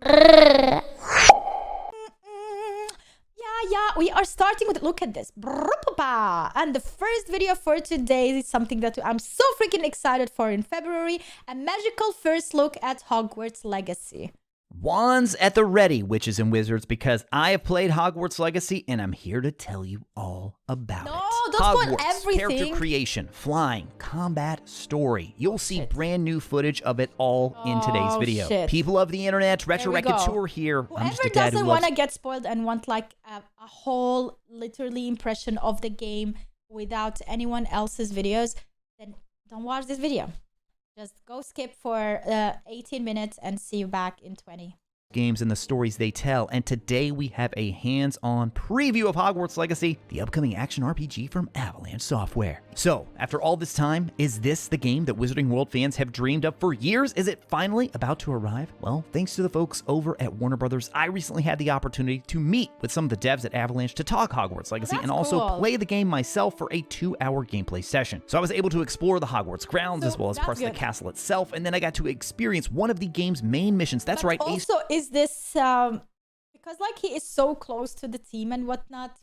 Yeah, we are starting with, look at this. And the first video for today is something that I'm so freaking excited for in February. A magical first look at Hogwarts Legacy. Wands at the ready, witches and wizards, because I have played Hogwarts Legacy and I'm here to tell you all about it. Don't spoil everything. Character creation, flying, combat, story. You'll see brand new footage of it all in today's video. People of the internet, Retro Tour here. Whoever I'm just a dad doesn't want to get spoiled and want like a whole literally impression of the game without anyone else's videos, then don't watch this video. Just go skip for 18 minutes and see you back in 20. Games and the stories they tell, and today we have a hands-on preview of Hogwarts Legacy, the upcoming action RPG from Avalanche Software. So, after all this time, is this the game that Wizarding World fans have dreamed of for years? Is it finally about to arrive? Well, thanks to the folks over at Warner Brothers, I recently had the opportunity to meet with some of the devs at Avalanche to talk Hogwarts Legacy and also play the game myself for a 2-hour gameplay session. So I was able to explore the Hogwarts grounds as well as parts of the castle itself, and then I got to experience one of the game's main missions. That's right. Also, is this because like he is so close to the team and whatnot,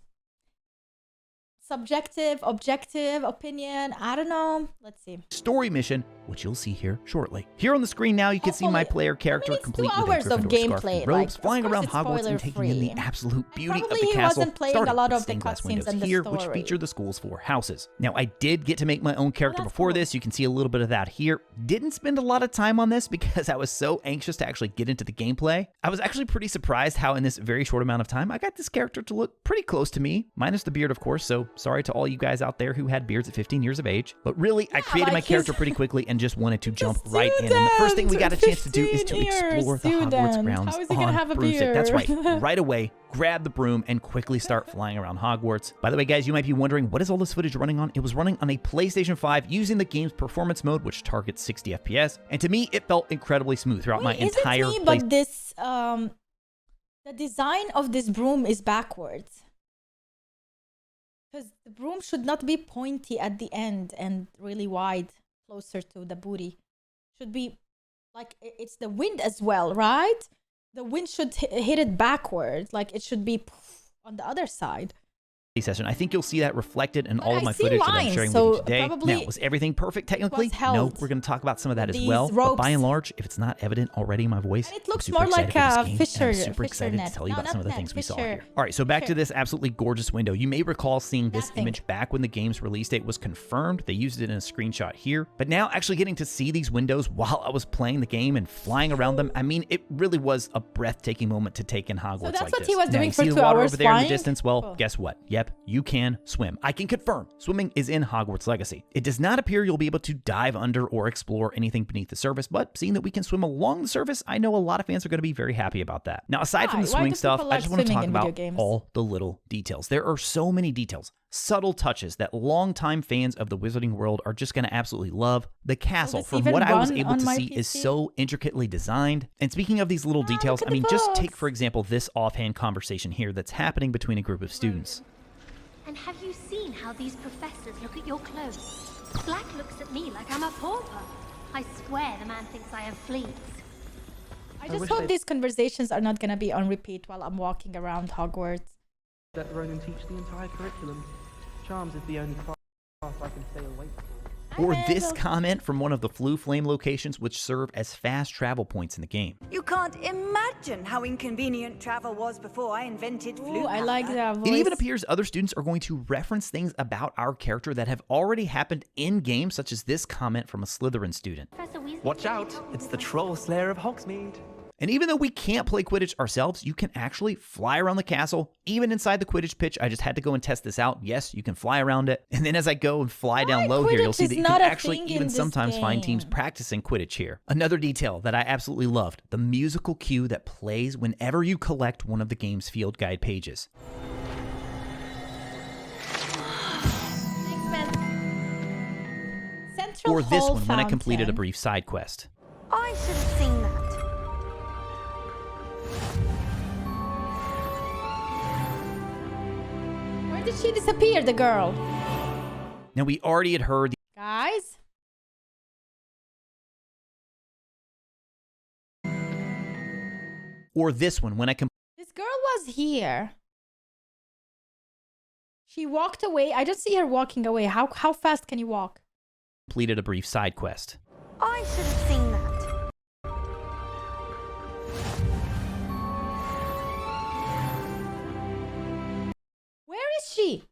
subjective, objective opinion, I don't know. Let's see. Story mission, which you'll see here shortly. Here on the screen now, you can see my player character complete with a Gryffindor scarf and robes, flying around Hogwarts and taking in the absolute beauty of the castle. Wasn't playing a lot of the stained glass windows and the here, story, which feature the school's 4 houses. Now, I did get to make my own character before this. You can see a little bit of that here. Didn't spend a lot of time on this because I was so anxious to actually get into the gameplay. I was actually pretty surprised how in this very short amount of time, I got this character to look pretty close to me, minus the beard, of course, so sorry to all you guys out there who had beards at 15 years of age. But really, I created my character pretty quickly and just wanted to jump right in. And the first thing we got a chance to do is to explore the Hogwarts grounds on broomstick. That's right. Right away, grab the broom and quickly start flying around Hogwarts. By the way, guys, you might be wondering, what is all this footage running on? It was running on a PlayStation 5 using the game's performance mode, which targets 60 FPS. And to me, it felt incredibly smooth throughout my entire play. But this, the design of this broom is backwards. Because the broom should not be pointy at the end and really wide, closer to the booty. Should be like, it's the wind as well, right? The wind should hit it backwards. Like it should be on the other side. Session. I think you'll see that reflected in all of my footage that I'm sharing with you today. Now, was everything perfect technically? No, we're going to talk about some of that as well. But by and large, if it's not evident already in my voice, and it looks more like a Fisher. I'm super excited to tell you about some of the things we saw here. All right, so back to this absolutely gorgeous window. You may recall seeing this image back when the game's release date was confirmed. They used it in a screenshot here. But now actually getting to see these windows while I was playing the game and flying around them, I mean, it really was a breathtaking moment to take in Hogwarts. So that's like what this. he was doing for 2 hours. See the water over there in the distance? Well, guess what? Yep, you can swim. I can confirm swimming is in Hogwarts Legacy. It does not appear you'll be able to dive under or explore anything beneath the surface, but seeing that we can swim along the surface, I know a lot of fans are going to be very happy about that. Now, aside from the swimming stuff, I just want to talk about all the little details. There are so many details, subtle touches that longtime fans of the Wizarding World are just going to absolutely love. The castle, from what I was able to see, is so intricately designed. And speaking of these little details, I mean, just take, for example, this offhand conversation here that's happening between a group of students. And have you seen how these professors look at your clothes? Black looks at me like I'm a pauper. I swear the man thinks I have fleas. I just hope these conversations are not going to be on repeat while I'm walking around Hogwarts. Let Ronan teach the entire curriculum. Charms is the only class I can stay awake for. Or this comment from one of the Floo Flame locations, which serve as fast travel points in the game. You can't imagine how inconvenient travel was before I invented Floo. I like that voice. It even appears other students are going to reference things about our character that have already happened in-game, such as this comment from a Slytherin student. Watch out, it's the Troll Slayer of Hogsmeade. And even though we can't play Quidditch ourselves, you can actually fly around the castle, even inside the Quidditch pitch. I just had to go and test this out. Yes, you can fly around it. And then as I go and fly down low here, you'll see that you can actually even sometimes find teams practicing Quidditch here. Another detail that I absolutely loved, the musical cue that plays whenever you collect one of the game's field guide pages. Or this one when I completed a brief side quest. I should have seen that. Where did she disappear, the girl? Now, we already had heard... Guys? or this one when I This girl was here. She walked away. I just see her walking away. How fast can you walk? completed a brief side quest. I should have seen that. Where is she?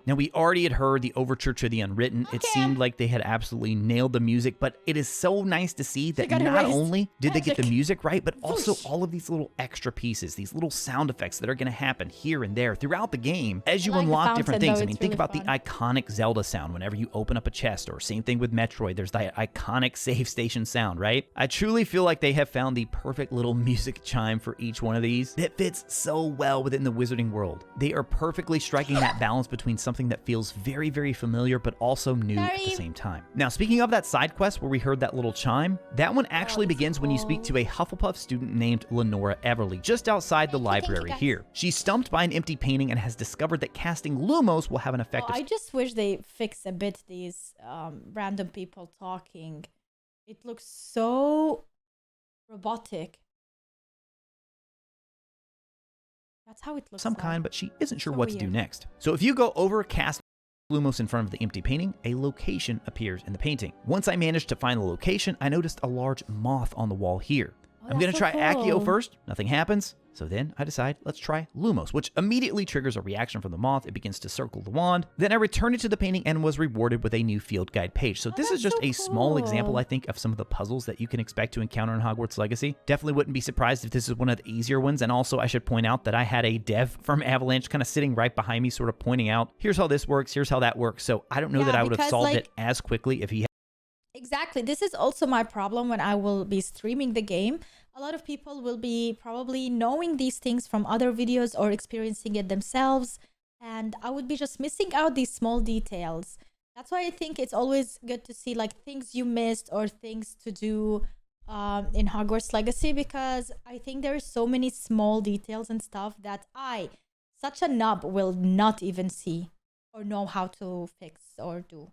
Now, we already had heard the overture to The Unwritten. It seemed like they had absolutely nailed the music, but it is so nice to see that not only did they get the music right, but also all of these little extra pieces, these little sound effects that are going to happen here and there throughout the game as you unlock different things. I mean, think about the iconic Zelda sound whenever you open up a chest, or same thing with Metroid. There's that iconic save station sound, right? I truly feel like they have found the perfect little music chime for each one of these that fits so well within the wizarding world. They are perfectly striking that balance between something that feels very, very familiar, but also new at the same time. Now, speaking of that side quest where we heard that little chime, that one actually begins when you speak to a Hufflepuff student named Lenora Everly, just outside the library here. She's stumped by an empty painting and has discovered that casting Lumos will have an effect. I just wish they fix a bit these random people talking. It looks so robotic. That's how it looks Some like. kind, but she isn't sure what to do next. So if you go over cast Lumos in front of the empty painting, a location appears in the painting. Once I managed to find the location, I noticed a large moth on the wall here. I'm going to try Accio first. Nothing happens. So then I decide, let's try Lumos, which immediately triggers a reaction from the moth. It begins to circle the wand. Then I returned it to the painting and was rewarded with a new field guide page. So this is just a small example, I think, of some of the puzzles that you can expect to encounter in Hogwarts Legacy. Definitely wouldn't be surprised if this is one of the easier ones. And also, I should point out that I had a dev from Avalanche kind of sitting right behind me, sort of pointing out, here's how this works, here's how that works. So I don't know that I would have solved it as quickly if he had. Exactly. This is also my problem when I will be streaming the game. A lot of people will be probably knowing these things from other videos or experiencing it themselves. And I would be just missing out these small details. That's why I think it's always good to see like things you missed or things to do in Hogwarts Legacy, because I think there are so many small details and stuff that I, such a nub, will not even see or know how to fix or do.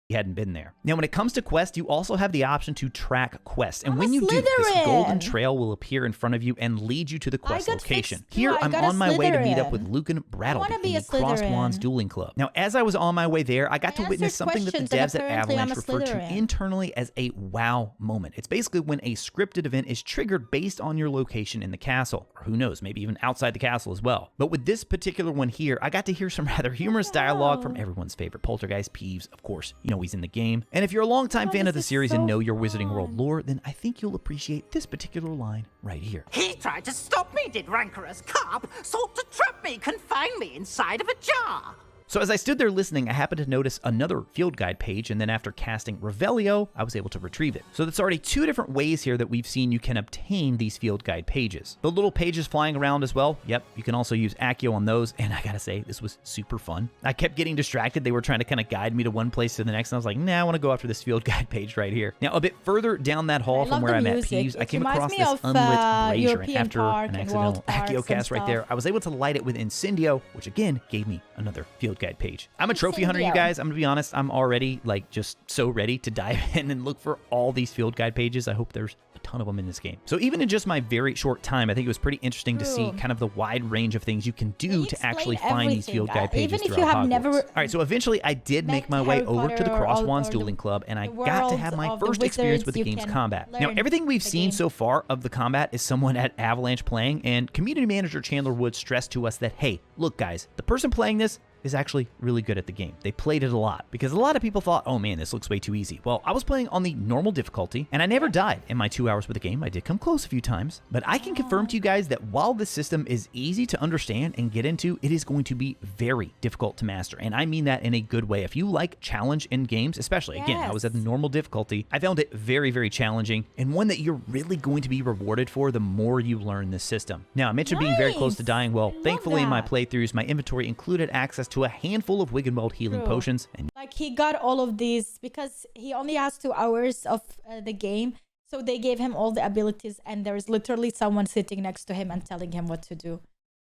He hadn't been there. Now, when it comes to quests, you also have the option to track quests. And when you do, this golden trail will appear in front of you and lead you to the quest location. Here, I'm on my way to meet up with Lucan Brattleby in the Crossed Wands Dueling Club. Now, as I was on my way there, I got to witness something that the devs at Avalanche refer to internally as a wow moment. It's basically when a scripted event is triggered based on your location in the castle. Or who knows, maybe even outside the castle as well. But with this particular one here, I got to hear some rather humorous dialogue from everyone's favorite poltergeist, Peeves, of course. You know, he's in the game. And if you're a longtime fan of the series and know your Wizarding World lore, then I think you'll appreciate this particular line right here. He tried to stop me, did rancorous carp, sought to trap me, confine me inside of a jar. So as I stood there listening, I happened to notice another field guide page, and then after casting Revelio, I was able to retrieve it. So that's already two different ways here that we've seen you can obtain these field guide pages. The little pages flying around as well. Yep, you can also use Accio on those, and I gotta say, this was super fun. I kept getting distracted. They were trying to kind of guide me to one place to the next, and I was like, nah, I want to go after this field guide page right here. Now, a bit further down that hall from where I met Peeves, I came across this unlit brazier, and after an accidental Accio cast right there, I was able to light it with Incendio, which again gave me another field guide page. I'm a trophy hunter, you guys. I'm gonna be honest. I'm already like just so ready to dive in and look for all these field guide pages. I hope there's a ton of them in this game. So even in just my very short time, I think it was pretty interesting to see kind of the wide range of things you can do to actually find these field guide pages even if you have Hogwarts. never All right, so eventually I did make my way over to the Crossed Wands Dueling Club, and I got to have my first experience with the game's combat. Now, everything we've seen so far of the combat is someone at Avalanche playing, and community manager Chandler Wood stressed to us that, hey, look guys, the person playing this is actually really good at the game. They played it a lot because a lot of people thought, oh man, this looks way too easy. Well, I was playing on the normal difficulty and I never died in my 2 hours with the game. I did come close a few times, but I can confirm to you guys that while this system is easy to understand and get into, it is going to be very difficult to master. And I mean that in a good way. If you like challenge in games, especially, again, I was at the normal difficulty, I found it very, very challenging and one that you're really going to be rewarded for the more you learn this system. Now, I mentioned being very close to dying. Well, thankfully in my playthroughs, my inventory included access to a handful of Wiggenweld healing potions. And like he got all of these because he only has 2 hours of the game. So they gave him all the abilities and there's literally someone sitting next to him and telling him what to do.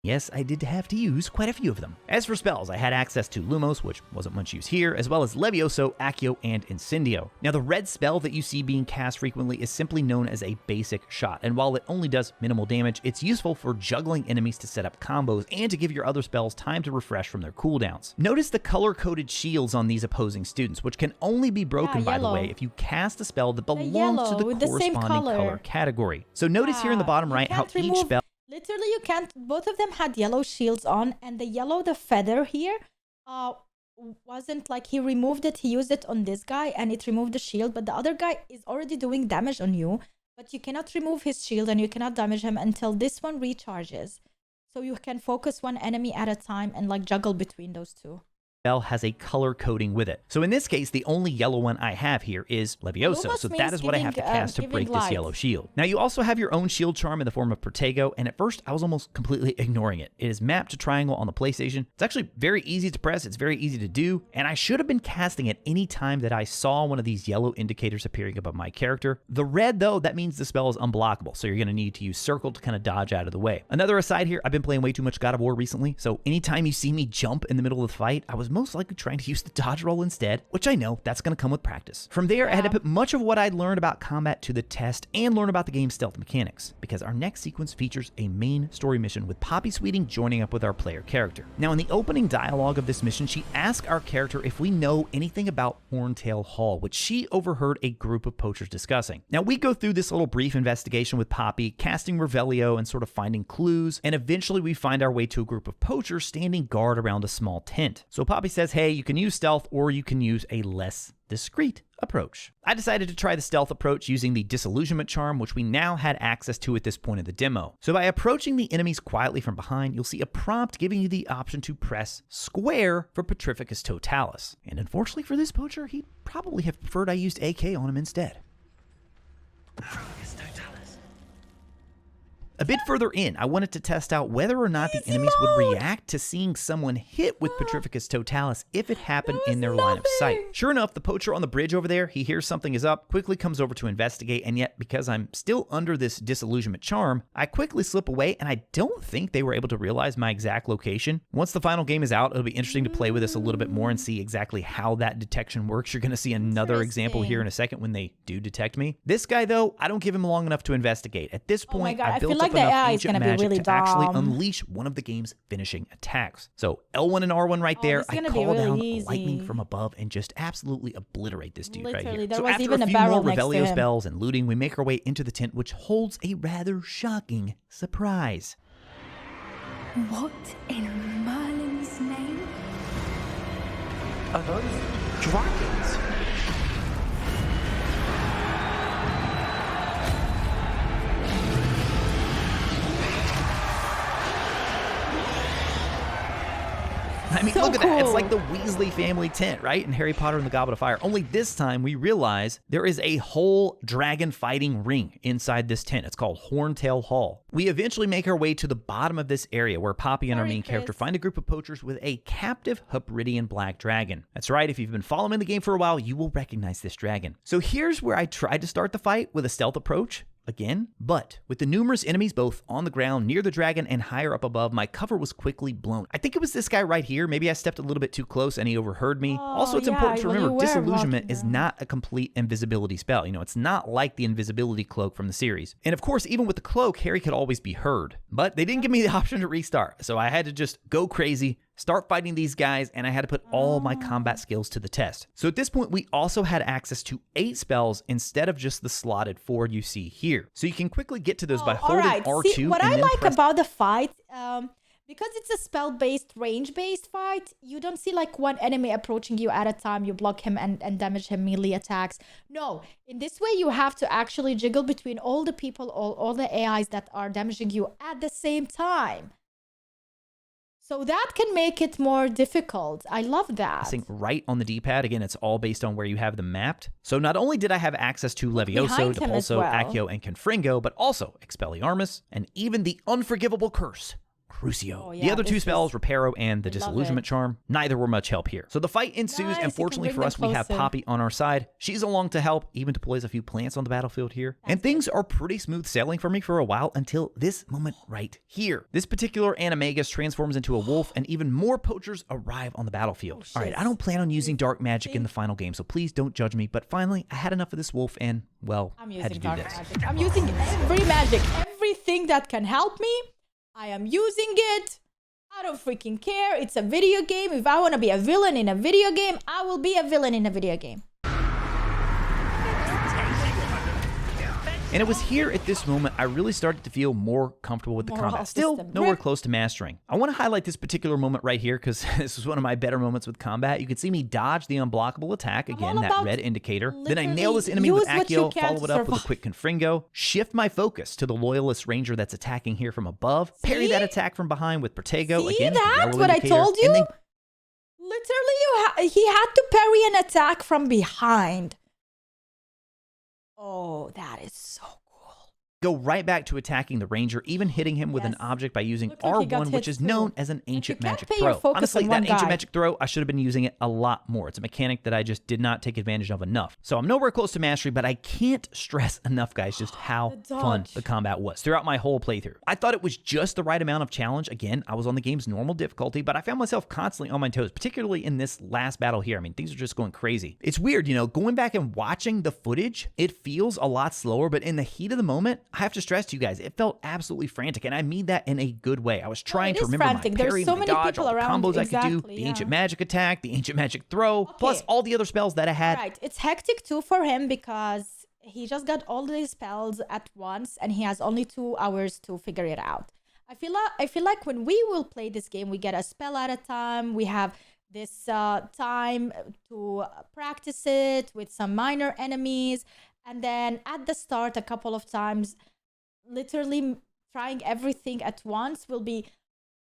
Yes, I did have to use quite a few of them. As for spells, I had access to Lumos, which wasn't much use here, as well as Levioso, Accio, and Incendio. Now, the red spell that you see being cast frequently is simply known as a basic shot, and while it only does minimal damage, it's useful for juggling enemies to set up combos and to give your other spells time to refresh from their cooldowns. Notice the color-coded shields on these opposing students, which can only be broken, by the way, if you cast a spell that belongs to the corresponding color category. So notice here in the bottom right how each spell... Literally, you can't. Both of them had yellow shields on, and the feather here, wasn't like he removed it. He used it on this guy, and it removed the shield. But the other guy is already doing damage on you, but you cannot remove his shield, and you cannot damage him until this one recharges. So you can focus one enemy at a time and like juggle between those two. Has a color coding with it. So in this case, the only yellow one I have here is Levioso, so that is what I have to cast to break this yellow shield. Now you also have your own shield charm in the form of Protego, and at first I was almost completely ignoring it. It is mapped to triangle on the PlayStation. It's actually very easy to press, it's very easy to do, and I should have been casting it any time that I saw one of these yellow indicators appearing above my character. The red though, that means the spell is unblockable, so you're going to need to use circle to kind of dodge out of the way. Another aside here, I've been playing way too much God of War recently, so anytime you see me jump in the middle of the fight, I was most likely trying to use the dodge roll instead, which I know that's going to come with practice. From there, I had to put much of what I'd learned about combat to the test and learn about the game's stealth mechanics, because our next sequence features a main story mission with Poppy Sweeting joining up with our player character. Now, in the opening dialogue of this mission, she asks our character if we know anything about Horntail Hall, which she overheard a group of poachers discussing. Now, we go through this little brief investigation with Poppy, casting Revelio and sort of finding clues, and eventually we find our way to a group of poachers standing guard around a small tent. So Poppy says, hey, you can use stealth or you can use a less discreet approach. I decided to try the stealth approach using the disillusionment charm, which we now had access to at this point in the demo. So by approaching the enemies quietly from behind, you'll see a prompt giving you the option to press square for Petrificus Totalis. And unfortunately for this poacher, he'd probably have preferred I used AK on him instead. A bit further in, I wanted to test out whether or not the enemies would react to seeing someone hit with Petrificus Totalis if it happened in their line of sight. Sure enough, the poacher on the bridge over there, he hears something is up, quickly comes over to investigate, and yet because I'm still under this disillusionment charm, I quickly slip away, and I don't think they were able to realize my exact location. Once the final game is out, it'll be interesting to play with this a little bit more and see exactly how that detection works. You're going to see another example here in a second when they do detect me. This guy, though, I don't give him long enough to investigate. At this point, I built up enough ancient magic to actually unleash one of the game's finishing attacks. So L1 and R1 right there, I call down lightning from above and just absolutely obliterate this dude right here. So after a few more Revelio spells and looting, we make our way into the tent, which holds a rather shocking surprise. What in Merlin's name? Are those dragons? I mean, look at that. It's like the Weasley family tent, right? In Harry Potter and the Goblet of Fire. Only this time we realize there is a whole dragon fighting ring inside this tent. It's called Horntail Hall. We eventually make our way to the bottom of this area where Poppy and our main character find a group of poachers with a captive Hebridean black dragon. That's right. If you've been following the game for a while, you will recognize this dragon. So here's where I tried to start the fight with a stealth approach. Again, but with the numerous enemies both on the ground near the dragon and higher up above, my cover was quickly blown. I think it was this guy right here. Maybe I stepped a little bit too close and he overheard me. Also, it's important to remember disillusionment is not a complete invisibility spell. You know, it's not like the invisibility cloak from the series. And of course, even with the cloak, Harry could always be heard. But they didn't give me the option to restart, so I had to just go crazy, start fighting these guys, and I had to put all my combat skills to the test. So at this point, we also had access to 8 spells instead of just the slotted 4 you see here. So you can quickly get to those by holding R2. See, what I like about the fight, because it's a spell-based, range-based fight, you don't see like one enemy approaching you at a time. You block him and damage him melee attacks. No, in this way, you have to actually jiggle between all the people, all the AIs that are damaging you at the same time. So that can make it more difficult. I love that. Pressing right on the D-pad. Again, it's all based on where you have them mapped. So not only did I have access to Levioso, Depulso, Accio, and Confringo, but also Expelliarmus, and even the unforgivable curse Crucio. Oh, The yeah, other two this spells, is- Reparo and the I love Disillusionment it. Charm, neither were much help here. So the fight ensues, Nice, you and can fortunately bring for them us, we have closer. Poppy on our side. She's along to help, even deploys a few plants on the battlefield here. And things are pretty smooth sailing for me for a while until this moment right here. This particular animagus transforms into a wolf, and even more poachers arrive on the battlefield. All right, I don't plan on using dark magic in the final game, so please don't judge me. But finally, I had enough of this wolf and, well, I'm had to using do dark this. magic. I'm using every magic. Everything that can help me, I am using it. I don't freaking care. It's a video game. If I want to be a villain in a video game, I will be a villain in a video game. And it was here at this moment I really started to feel more comfortable with the Moral combat. Still system. nowhere Rip. close to mastering. I want to highlight this particular moment right here because this was one of my better moments with combat. You can see me dodge the unblockable attack, again, all that about red indicator. Then I nail literally this enemy with use what you Accio, can follow to it up with a survive. quick Confringo, shift my focus to the Loyalist Ranger that's attacking here from above, parry See? that attack from behind with Protego, See again, the that? yellow What I indicator, told you? and then Literally, he had to parry an attack from behind. Oh, that is so cool. go right back to attacking the Ranger, even hitting him with an Yes. object by using Looked like he got R1, which hit is too. known as an you ancient can't magic pay your throw. focus Honestly, on that one ancient guy. magic throw, I should have been using it a lot more. It's a mechanic that I just did not take advantage of enough. So I'm nowhere close to mastery, but I can't stress enough, guys, just how The fun dodge. the combat was throughout my whole playthrough. I thought it was just the right amount of challenge. Again, I was on the game's normal difficulty, but I found myself constantly on my toes, particularly in this last battle here. I mean, things are just going crazy. It's weird, going back and watching the footage, it feels a lot slower, but in the heat of the moment, I have to stress to you guys, it felt absolutely frantic, and I mean that in a good way. I was trying it to is remember frantic. my There's parry, so my many dodge, people all the around. combos I could do, Exactly, the yeah. ancient magic attack, the ancient magic throw, plus Okay. all the other spells that I had. Right. It's hectic too for him because he just got all these spells at once and he has only 2 hours to figure it out. I feel like when we will play this game, we get a spell at a time. We have this time to practice it with some minor enemies. And then at the start, a couple of times, literally trying everything at once will be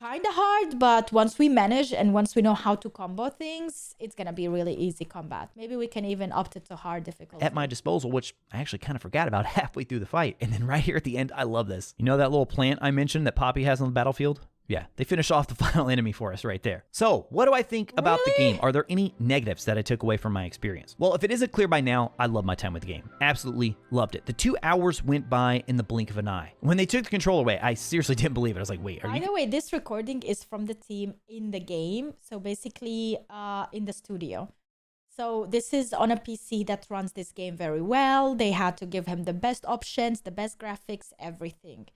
kind of hard, but once we manage and once we know how to combo things, it's gonna be really easy combat. Maybe we can even up it to hard difficulty. At my disposal, which I actually kind of forgot about halfway through the fight. And then right here at the end, I love this. You know that little plant I mentioned that Poppy has on the battlefield? Yeah, they finish off the final enemy for us right there. So, what do I think about the Really? game? Are there any negatives that I took away from my experience? Well, if it isn't clear by now, I love my time with the game. Absolutely loved it. The 2 hours went by in the blink of an eye. When they took the controller away, I seriously didn't believe it. I was like, wait, are By you... the way, this recording is from the team in the game, so basically in the studio. So this is on a PC that runs this game very well. They had to give him the best options, the best graphics, everything.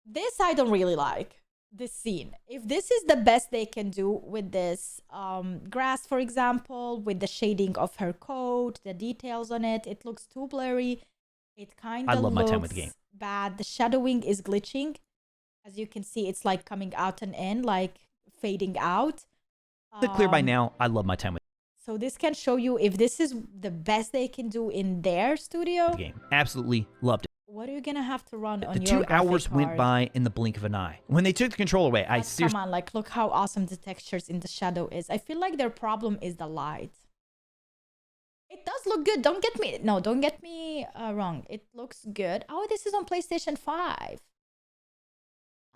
This I don't really like, this scene. If this is the best they can do with this grass, for example, with the shading of her coat, the details on it, it looks too blurry. It kind I of love my looks time with the game. bad. The shadowing is glitching. As you can see, it's like coming out and in, like fading out. Is it clear by now? I love my time with So this can show you if this is the best they can do in their studio. the game. Absolutely loved it. What are you gonna have to run on The your 2 hours graphic went card? by in the blink of an eye. When they took the controller away, I But seriously... come on, like look how awesome the textures in the shadow is. I feel like their problem is the light. It does look good. Don't get me wrong. It looks good. Oh, this is on PlayStation 5.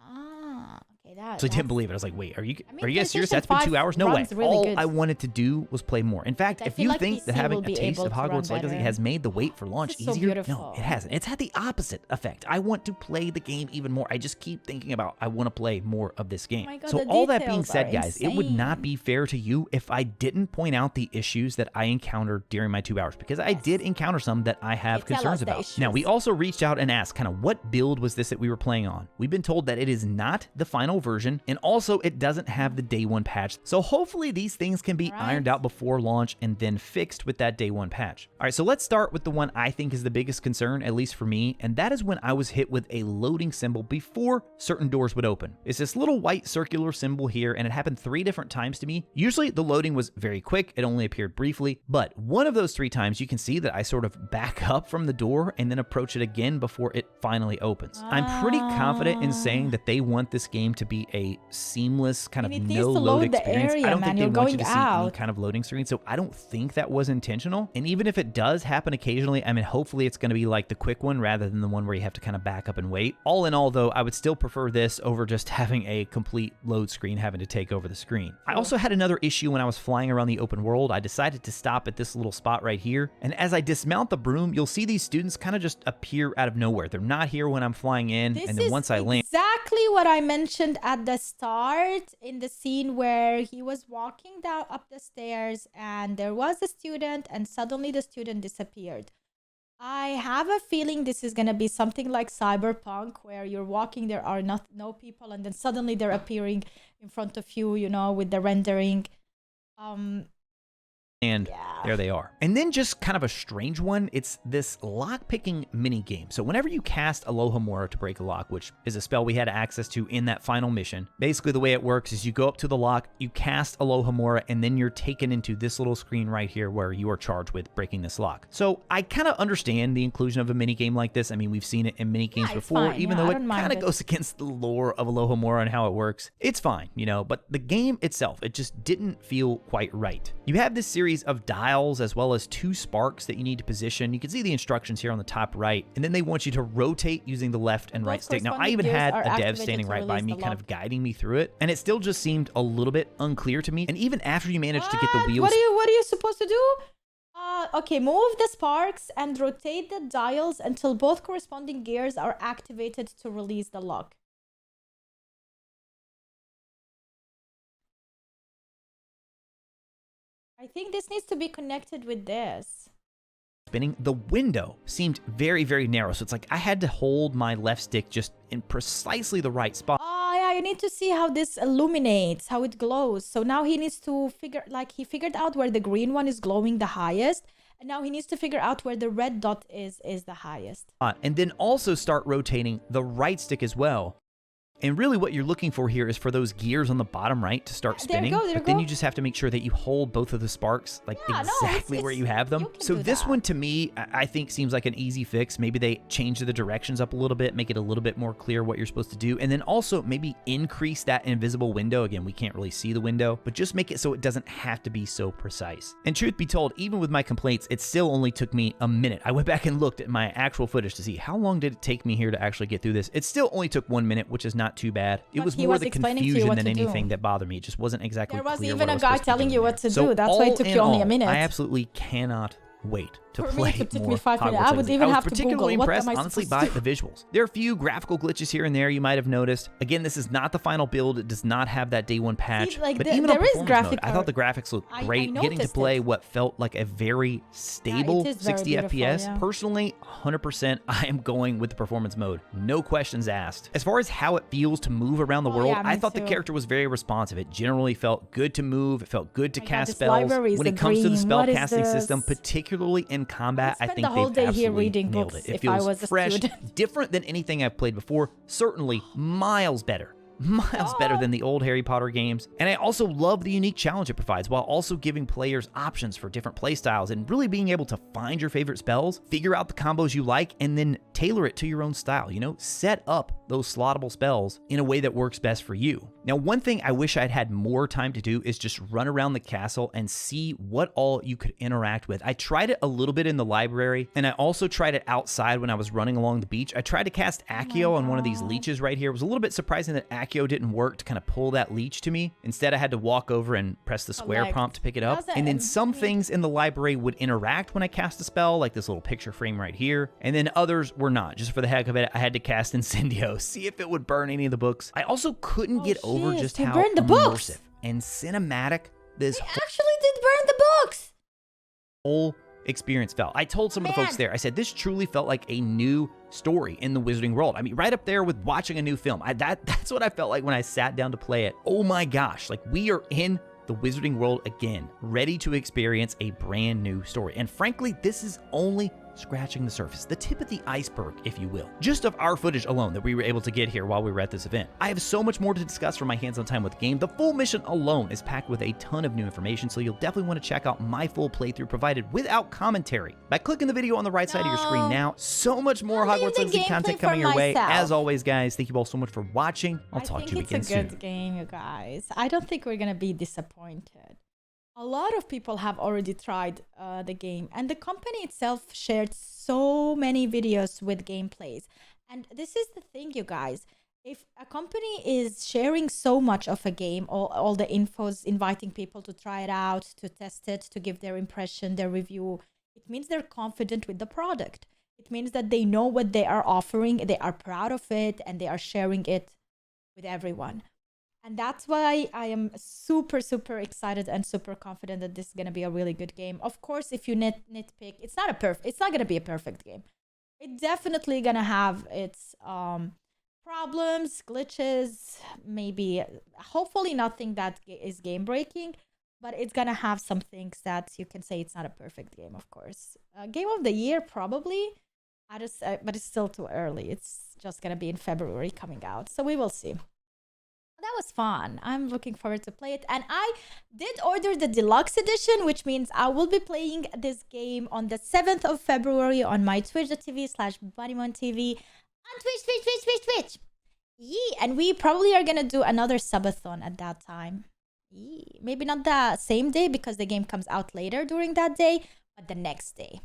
Ah, okay, that. I didn't believe it. I was like, wait, are you I mean, are you guys serious? PlayStation That's been 2 5 hours? No way. runs really All good. I wanted to do was play more. In fact, I if feel you like think that PC having will a be taste able of to run Hogwarts Legacy better. has made the wait for launch This is so easier, beautiful. no, it hasn't. It's had the opposite effect. I want to play the game even more. I just keep thinking about I want to play more of this game. Oh my God, So the all that being details said, are guys, it would not insane. be fair to you if I didn't point out the issues that I encountered during my 2 hours, because I did encounter some that I have Okay, tell concerns us the about. Now, we issues. also reached out and asked kind of what build was this that we were playing on. We've been told that it is not the final version, and also it doesn't have the day 1 patch. So hopefully these things can be Right. ironed out before launch and then fixed with that day 1 patch. All right, so let's start with the one I think is the biggest concern, at least for me, and that is when I was hit with a loading symbol before certain doors would open. It's this little white circular symbol here, and it happened 3 different times to me. Usually the loading was very quick, it only appeared briefly, but one of those 3 times you can see that I sort of back up from the door and then approach it again before it finally opens. I'm pretty confident in saying that they want this game to to be a seamless kind of it needs no to load load the experience. area, I don't man. think they You're want you going to see any out. kind of loading screen, so I don't think that was intentional. And even if it does happen occasionally, I mean, hopefully it's going to be like the quick one rather than the one where you have to kind of back up and wait. All in all, though, I would still prefer this over just having a complete load screen having to take over the screen. I also had another issue when I was flying around the open world. I decided to stop at this little spot right here, and as I dismount the broom, you'll see these students kind of just appear out of nowhere. They're not here when I'm flying in, and then once I land... exactly what I mentioned at the start in the scene where he was walking down up the stairs and there was a student and suddenly the student disappeared. I have a feeling this is going to be something like Cyberpunk, where you're walking, there are no people, and then suddenly they're appearing in front of you, you know, with the rendering. And there they are. And then just kind of a strange one, it's this lock-picking mini game. So whenever you cast Alohomora to break a lock, which is a spell we had access to in that final mission, basically the way it works is you go up to the lock, you cast Alohomora, and then you're taken into this little screen right here where you are charged with breaking this lock. So I kind of understand the inclusion of a mini game like this. I mean, we've seen it in mini games before, even though it kind of goes against the lore of Alohomora and how it works. It's fine, you know, but the game itself, it just didn't feel quite right. You have this series of dials as well as 2 sparks that you need to position. You can see the instructions here on the top right, and then they want you to rotate using the left and right stick. Now, I even had a dev standing right by me kind of guiding me through it, and it still just seemed a little bit unclear to me. And even after you manage to get the wheels... What are you supposed to do? Okay, move the sparks and rotate the dials until both corresponding gears are activated to release the lock. I think this needs to be connected with this. Spinning, the window seemed very, very narrow. So it's like I had to hold my left stick just in precisely the right spot. Oh, yeah, you need to see how this illuminates, how it glows. So now he needs to he figured out where the green one is glowing the highest. And now he needs to figure out where the red dot is the highest. And then also start rotating the right stick as well. And really what you're looking for here is for those gears on the bottom right to start spinning. But then you just have to make sure that you hold both of the sparks like exactly where you have them. So this one to me, I think seems like an easy fix. Maybe they change the directions up a little bit, make it a little bit more clear what you're supposed to do. And then also maybe increase that invisible window. Again, we can't really see the window, but just make it so it doesn't have to be so precise. And truth be told, even with my complaints, it still only took me a minute. I went back and looked at my actual footage to see how long did it take me here to actually get through this. It still only took 1 minute, which is not too bad. It was more the confusion than anything that bothered me. It just wasn't exactly clear. There was even a guy telling you what to do. That's why it took you only a minute. I absolutely cannot wait to play it took more me 5 minutes. Hogwarts I would even have to particularly Google, impressed, honestly, by the visuals. There are a few graphical glitches here and there you might have noticed. Again, this is not the final build. It does not have that day 1 patch. Like but even on performance mode, I thought the graphics graphics looked great. Getting to play what felt like a very stable 60 FPS. Personally, 100%, I am going with the performance mode. No questions asked. As far as how it feels to move around the world, I thought the character was very responsive. It generally felt good to move. It felt good to cast spells. When it comes to the spell casting system, particularly in combat, I think the whole day here reading nailed books. It feels fresh, different than anything I've played before. Certainly miles better. Miles better than the old Harry Potter games. And I also love the unique challenge it provides while also giving players options for different playstyles and really being able to find your favorite spells, figure out the combos you like, and then tailor it to your own style. You know, set up those slottable spells in a way that works best for you. Now, one thing I wish I'd had more time to do is just run around the castle and see what all you could interact with. I tried it a little bit in the library, and I also tried it outside when I was running along the beach. I tried to cast Accio on one of these leeches right here. It was a little bit surprising that Accio didn't work to kind of pull that leech to me. Instead, I had to walk over and press the square prompt to pick it up. And then some things in the library would interact when I cast a spell, like this little picture frame right here. And then others were not. Just for the heck of it, I had to cast Incendio, see if it would burn any of the books. I also couldn't get over just how immersive and cinematic this actually did burn the books. Whole experience felt. I told some of the folks there, I said, this truly felt like a new story in the Wizarding World. I mean, right up there with watching a new film. That's what I felt like when I sat down to play it. Oh my gosh, like we are in the Wizarding World again, ready to experience a brand new story. And frankly, this is only scratching the surface, the tip of the iceberg, if you will, just of our footage alone that we were able to get here while we were at this event. I have so much more to discuss from my hands-on time with the game. The full mission alone is packed with a ton of new information, so you'll definitely want to check out my full playthrough provided without commentary by clicking the video on the right side of your screen now. So much more I'll leave Hogwarts the Legacy gameplay content for coming your way. myself. As always, guys, thank you all so much for watching. I'll talk to you again soon. I think it's a good game, you guys. I don't think we're gonna be disappointed. A lot of people have already tried the game, and the company itself shared so many videos with gameplays. And this is the thing, you guys. If a company is sharing so much of a game, all the infos, inviting people to try it out, to test it, to give their impression, their review, it means they're confident with the product. It means that they know what they are offering, they are proud of it, and they are sharing it with everyone. And that's why I am super, super excited and super confident that this is going to be a really good game. Of course, if you nitpick, it's not going to be a perfect game. It's definitely going to have its problems, glitches, maybe, hopefully nothing that is game breaking, but it's going to have some things that you can say it's not a perfect game, of course. Game of the year, probably, but it's still too early. It's just going to be in February coming out. So we will see. That was fun. I'm looking forward to play it. And I did order the deluxe edition, which means I will be playing this game on the 7th of February on my twitch.tv/Bunnymon TV on Twitch. Yeah, and we probably are going to do another subathon at that time. Yeah. Maybe not the same day because the game comes out later during that day, but the next day.